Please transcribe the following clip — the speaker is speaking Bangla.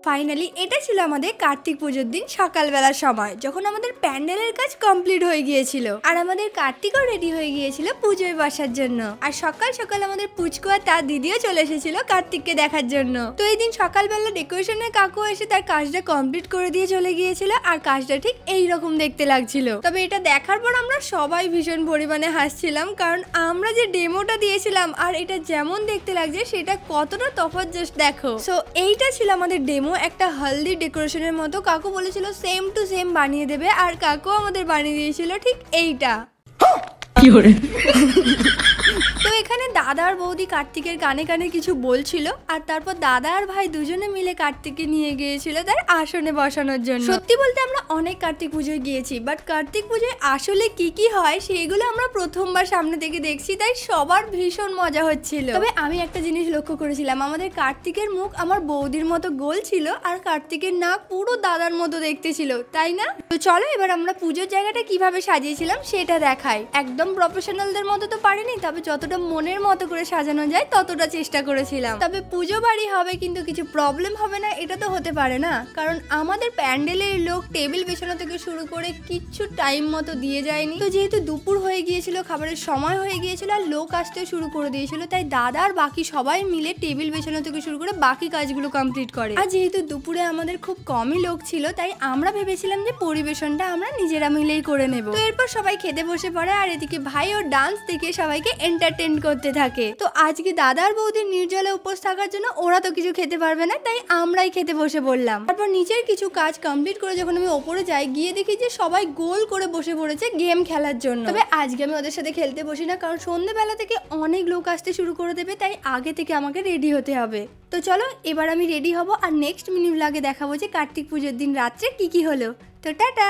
ফাইনালি এটা ছিল আমাদের কার্তিক পুজোর দিন সকালবেলার সময়, যখন আমাদের প্যান্ডেলের কাজ কমপ্লিট হয়ে গিয়েছিল আর আমাদের কার্তিকও রেডি হয়ে গিয়েছিল পুজোয় বসার জন্য। আর সকাল সকাল আমাদের পুচকু আর তার দিদিও চলে এসেছিল কার্তিককে দেখার জন্য। তো এই দিন সকালবেলা ডেকোরেশনের কাকু এসে তার কাজটা কমপ্লিট করে দিয়ে চলে গিয়েছিল আর কাজটা ঠিক এইরকম দেখতে লাগছিল। তবে এটা দেখার পর আমরা সবাই ভীষণ পরিমাণে হাসছিলাম, কারণ আমরা যে ডেমোটা দিয়েছিলাম আর এটা যেমন দেখতে লাগছে সেটা কতটা তফাৎ জাস্ট দেখো। সো এইটা ছিল আমাদের ডেমো, একটা হলদি ডেকোরেশনের মতো। কাকু বলেছিল সেম টু সেম বানিয়ে দেবে, আর কাকু আমাদের বানিয়ে দিয়েছিল ঠিক এইটা। তো এখানে দাদা আর বৌদি কার্তিকের কানে কানে কিছু বলছিল, আর তারপর দাদা আর ভাই দুজনে মিলে কার্তিককে নিয়ে গিয়েছিল তার আসনে বসানোর জন্য। সত্যি বলতে আমরা অনেক কার্তিক পুজোয় গিয়েছি, বাট কার্তিক পুজোয় আসলে কি কি হয় সেগুলো আমরা প্রথমবার সামনে থেকে দেখছি, তাই সবার ভীষণ মজা হচ্ছিল। তবে আমি একটা জিনিস লক্ষ্য করেছিলাম, আমাদের কার্তিকের মুখ আমার বৌদির মতো গোল ছিল আর কার্তিকের নাক পুরো দাদার মতো দেখতে ছিল, তাই না? তো চলো এবার আমরা পুজোর জায়গাটা কিভাবে সাজিয়েছিলাম সেটা দেখাই। একদম প্রফেশনালদের মতো তো পারিনি, তবে যতটা মনের মতো করে সাজানো যায় ততটা চেষ্টা করেছিলাম। তবে পুজো বাড়ি হবে কিন্তু কিছু প্রবলেম হবে না এটা তো হতে পারে না, কারণ আমাদের প্যান্ডেলের লোক টেবিল বিছানো থেকে শুরু করে কিচ্ছু টাইম মতো দিয়ে যায়নি। তো যেহেতু দুপুর হয়ে গিয়েছিল, খাবারের সময় হয়ে গিয়েছিল আর লোক আসতে শুরু করে দিয়েছিল, তাই দাদা আর বাকি সবাই মিলে টেবিল বিছানো থেকে শুরু করে বাকি কাজগুলো কমপ্লিট করে। আর যেহেতু দুপুরে আমাদের খুব কমই লোক ছিল, তাই আমরা ভেবেছিলাম যে পরিবেশনটা আমরা নিজেরা মিলেই করে নেব। তো এরপর সবাই খেতে বসে পড়ে, আর এদিকে ভাই ও ডান্স দেখে সবাইকে এন্টারটেইন করতে থাকে। তো আজকে দাদার বৌদির নির্জলে উপোস থাকার জন্য ওরা তো কিছু খেতে পারবে না, তাই আমরাই খেতে বসে পড়লাম। তারপর নিচের কিছু কাজ কমপ্লিট করে যখন আমি ওপরে যাই, গিয়ে দেখি যে সবাই গোল করে বসে পড়েছে গেম খেলার জন্য। তবে আজকে আমি ওদের সাথে খেলতে বসি না, কারণ সন্ধ্যেবেলা থেকে অনেক লোক আসতে শুরু করে দেবে, তাই আগে থেকে আমাকে রেডি হতে হবে। তো চলো এবার আমি রেডি হব, আর নেক্সট মিনি ব্লগে দেখাবো যে কার্তিক পুজোর দিন রাত্রে কি কি হলো। তো টাটা।